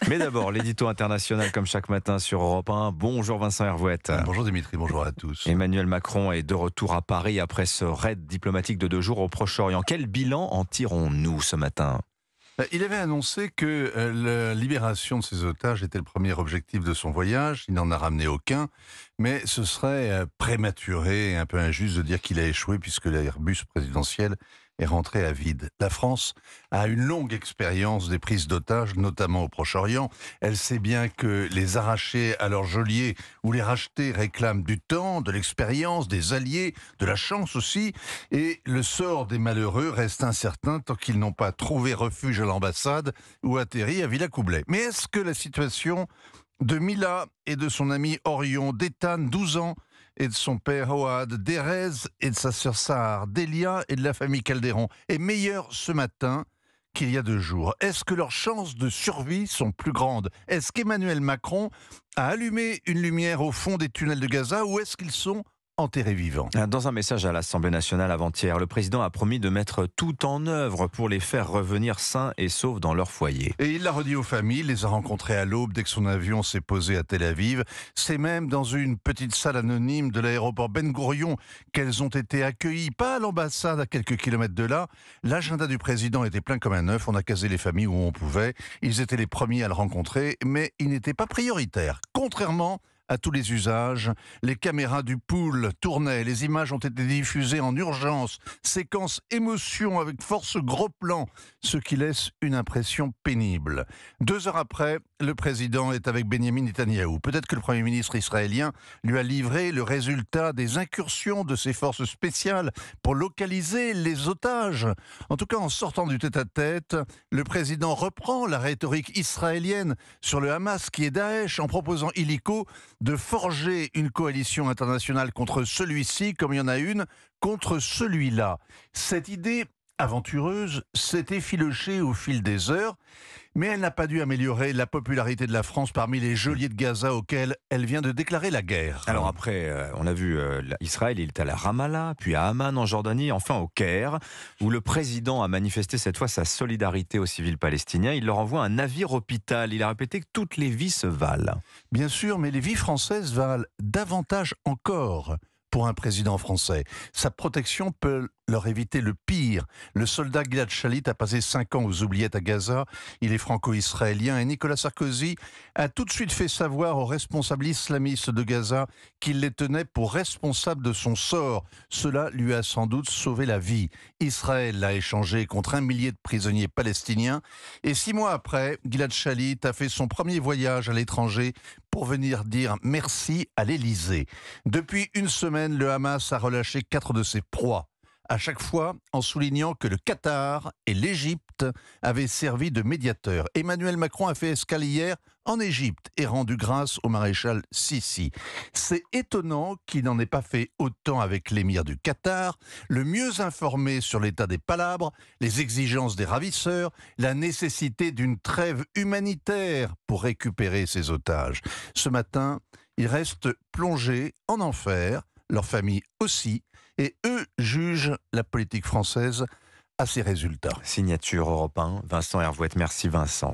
Mais d'abord, l'édito international comme chaque matin sur Europe 1. Bonjour Vincent Hervouette. Bonjour Dimitri, bonjour à tous. Emmanuel Macron est de retour à Paris après ce raid diplomatique de 2 jours au Proche-Orient. Quel bilan en tirons-nous ce matin ? Il avait annoncé que la libération de ses otages était le premier objectif de son voyage. Il n'en a ramené aucun, mais ce serait prématuré et un peu injuste de dire qu'il a échoué puisque l'Airbus présidentiel est rentré à vide. La France a une longue expérience des prises d'otages, notamment au Proche-Orient. Elle sait bien que les arracher à leur geôlier ou les racheter réclament du temps, de l'expérience, des alliés, de la chance aussi. Et le sort des malheureux reste incertain tant qu'ils n'ont pas trouvé refuge à l'ambassade ou atterri à Villacoublay. Mais est-ce que la situation de Mila et de son ami Orion, d'Ethan, 12 ans, et de son père Oad, d'Erez et de sa sœur Sahar, d'Elia et de la famille Calderon est meilleure ce matin qu'il y a 2 jours? Est-ce que leurs chances de survie sont plus grandes? Est-ce qu'Emmanuel Macron a allumé une lumière au fond des tunnels de Gaza ou est-ce qu'ils sont enterrés vivants? Dans un message à l'Assemblée nationale avant-hier, le président a promis de mettre tout en œuvre pour les faire revenir sains et saufs dans leur foyer. Et il l'a redit aux familles, les a rencontrés à l'aube dès que son avion s'est posé à Tel Aviv. C'est même dans une petite salle anonyme de l'aéroport Ben Gourion qu'elles ont été accueillies, pas à l'ambassade à quelques kilomètres de là. L'agenda du président était plein comme un œuf, on a casé les familles où on pouvait. Ils étaient les premiers à le rencontrer, mais il n'était pas prioritaire. Contrairement à tous les usages, les caméras du pool tournaient, les images ont été diffusées en urgence, séquence émotion avec force gros plan, ce qui laisse une impression pénible. 2 heures après, le président est avec Benyamin Netanyahou. Peut-être que le Premier ministre israélien lui a livré le résultat des incursions de ses forces spéciales pour localiser les otages. En tout cas, en sortant du tête-à-tête, le président reprend la rhétorique israélienne sur le Hamas qui est Daesh en proposant illico de forger une coalition internationale contre celui-ci, comme il y en a une, contre celui-là. Cette idée aventureuse s'est effilochée au fil des heures, mais elle n'a pas dû améliorer la popularité de la France parmi les geôliers de Gaza auxquels elle vient de déclarer la guerre. Alors après, on a vu Israël, il est allé à Ramallah, puis à Amman en Jordanie, enfin au Caire, où le président a manifesté cette fois sa solidarité aux civils palestiniens. Il leur envoie un navire hôpital. Il a répété que toutes les vies se valent. Bien sûr, mais les vies françaises valent davantage encore pour un président français. Sa protection peut leur éviter le pire. Le soldat Gilad Shalit a passé 5 ans aux oubliettes à Gaza. Il est franco-israélien et Nicolas Sarkozy a tout de suite fait savoir aux responsables islamistes de Gaza qu'il les tenait pour responsables de son sort. Cela lui a sans doute sauvé la vie. Israël l'a échangé contre 1 millier de prisonniers palestiniens. Et 6 mois après, Gilad Shalit a fait son premier voyage à l'étranger pour venir dire merci à l'Élysée. Depuis 1 semaine, le Hamas a relâché 4 de ses proies. À chaque fois en soulignant que le Qatar et l'Égypte avaient servi de médiateurs. Emmanuel Macron a fait escale hier en Égypte et rendu grâce au maréchal Sissi. C'est étonnant qu'il n'en ait pas fait autant avec l'émir du Qatar, le mieux informé sur l'état des palabres, les exigences des ravisseurs, la nécessité d'une trêve humanitaire pour récupérer ses otages. Ce matin, ils restent plongés en enfer, leur famille aussi, et eux jugent la politique française à ses résultats. Signature Europe 1, Vincent Hervouette. Merci Vincent.